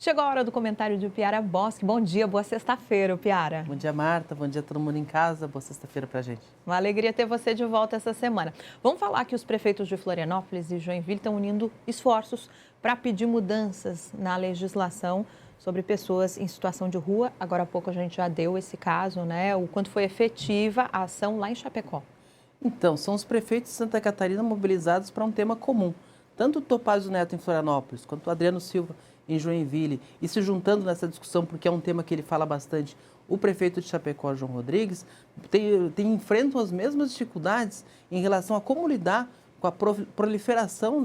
Chegou a hora do comentário de Piara Bosque. Bom dia, boa sexta-feira, Piara. Bom dia, Marta. Bom dia a todo mundo em casa. Boa sexta-feira pra gente. Uma alegria ter você de volta essa semana. Vamos falar que os prefeitos de Florianópolis e Joinville estão unindo esforços para pedir mudanças na legislação sobre pessoas em situação de rua. Agora há pouco a gente já deu esse caso, né? O quanto foi efetiva a ação lá em Chapecó. Então, são os prefeitos de Santa Catarina mobilizados para um tema comum. Tanto o Topázio Neto em Florianópolis, quanto o Adriano Silva em Joinville, e se juntando nessa discussão, porque é um tema que ele fala bastante, o prefeito de Chapecó, João Rodrigues, enfrentam as mesmas dificuldades em relação a como lidar com a proliferação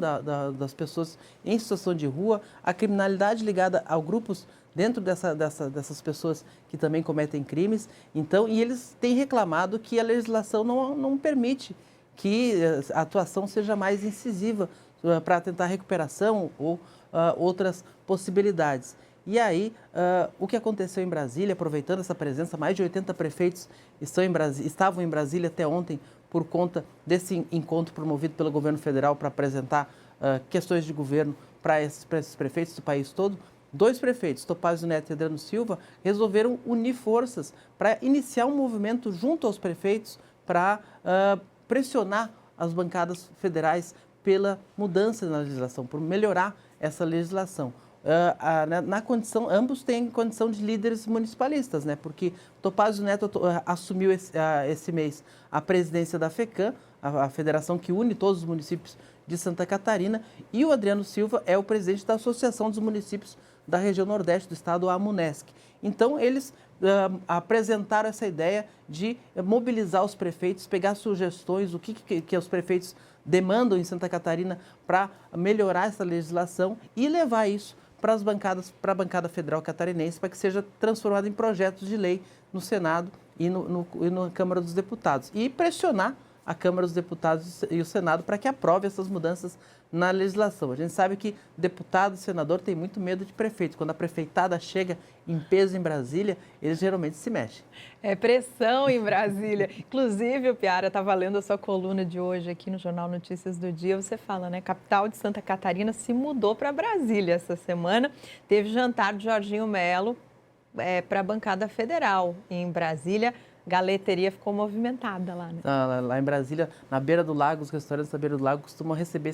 das pessoas em situação de rua, a criminalidade ligada a grupos dentro dessas pessoas que também cometem crimes. Então, e eles têm reclamado que a legislação não permite que a atuação seja mais incisiva para tentar recuperação ou outras possibilidades. E aí, o que aconteceu em Brasília, aproveitando essa presença, mais de 80 prefeitos estavam em Brasília até ontem por conta desse encontro promovido pelo governo federal para apresentar questões de governo para esses prefeitos do país todo. Dois prefeitos, Topázio Neto e Adriano Silva, resolveram unir forças para iniciar um movimento junto aos prefeitos para pressionar as bancadas federais pela mudança na legislação, por melhorar essa legislação. Ambos têm condição de líderes municipalistas, né? Porque Topázio Neto assumiu esse mês a presidência da FECAM, a federação que une todos os municípios de Santa Catarina, e o Adriano Silva é o presidente da Associação dos Municípios da região Nordeste do estado, a AMUNESC. Então, eles apresentaram essa ideia de mobilizar os prefeitos, pegar sugestões, o que os prefeitos demandam em Santa Catarina para melhorar essa legislação e levar isso para a bancada federal catarinense, para que seja transformado em projetos de lei no Senado e na Câmara dos Deputados. E pressionar a Câmara dos Deputados e o Senado para que aprove essas mudanças na legislação. A gente sabe que deputado e senador tem muito medo de prefeito. Quando a prefeitada chega em peso em Brasília, eles geralmente se mexem. É pressão em Brasília. Inclusive, o Piara estava lendo a sua coluna de hoje aqui no Jornal Notícias do Dia. Você fala, né? Capital de Santa Catarina se mudou para Brasília essa semana. Teve jantar de Jorginho Melo para a bancada federal em Brasília. Galeteria ficou movimentada lá, né? Lá em Brasília, na beira do lago, os restaurantes da beira do lago costumam receber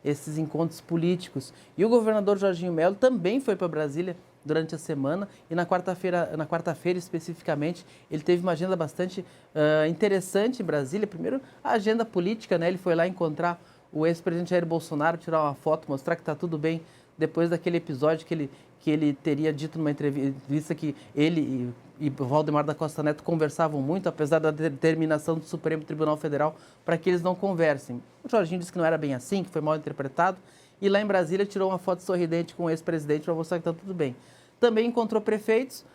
esses encontros políticos. E o governador Jorginho Melo também foi para Brasília durante a semana e na quarta-feira especificamente, ele teve uma agenda bastante interessante em Brasília. Primeiro, a agenda política, né? Ele foi lá encontrar o ex-presidente Jair Bolsonaro, tirar uma foto, mostrar que está tudo bem depois daquele episódio que ele teria dito numa entrevista que ele e Valdemar da Costa Neto conversavam muito, apesar da determinação do Supremo Tribunal Federal para que eles não conversem. O Jorginho disse que não era bem assim, que foi mal interpretado, e lá em Brasília tirou uma foto sorridente com o ex-presidente para mostrar que está tudo bem. Também encontrou prefeitos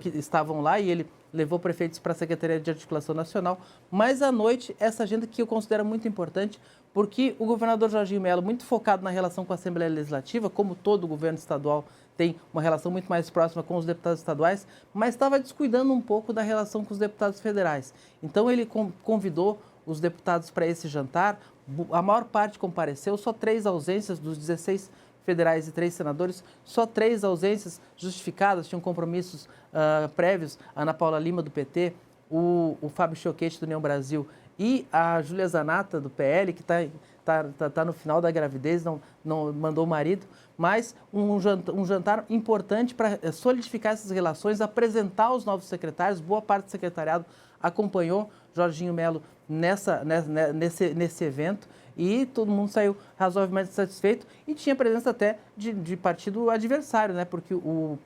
que estavam lá e ele levou prefeitos para a Secretaria de Articulação Nacional, mas à noite, essa agenda que eu considero muito importante, porque o governador Jorginho Melo, muito focado na relação com a Assembleia Legislativa, como todo o governo estadual tem uma relação muito mais próxima com os deputados estaduais, mas estava descuidando um pouco da relação com os deputados federais. Então ele convidou os deputados para esse jantar, a maior parte compareceu, só 3 ausências dos 16 federais e 3 senadores, só 3 ausências justificadas, tinham compromissos prévios, a Ana Paula Lima do PT, o Fábio Choquete do União Brasil e a Júlia Zanata do PL, que está no final da gravidez, não mandou o marido, mas um jantar importante para solidificar essas relações, apresentar os novos secretários. Boa parte do secretariado acompanhou Jorginho Melo nesse evento e todo mundo saiu razoavelmente satisfeito e tinha presença até de partido adversário, né? Porque o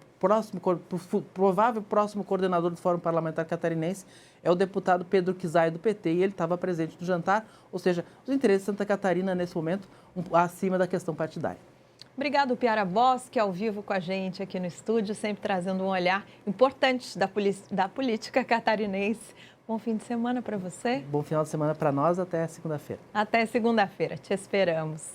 provável próximo coordenador do Fórum Parlamentar Catarinense é o deputado Pedro Kizai do PT e ele estava presente no jantar, ou seja, os interesses de Santa Catarina nesse momento acima da questão partidária. Obrigado, Piara Bosque, ao vivo com a gente aqui no estúdio, sempre trazendo um olhar importante da política catarinense. Bom fim de semana para você. Bom final de semana para nós, até segunda-feira. Até segunda-feira, te esperamos.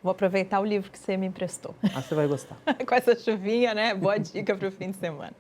Vou aproveitar o livro que você me emprestou. Você vai gostar. Com essa chuvinha, né? Boa dica para o fim de semana.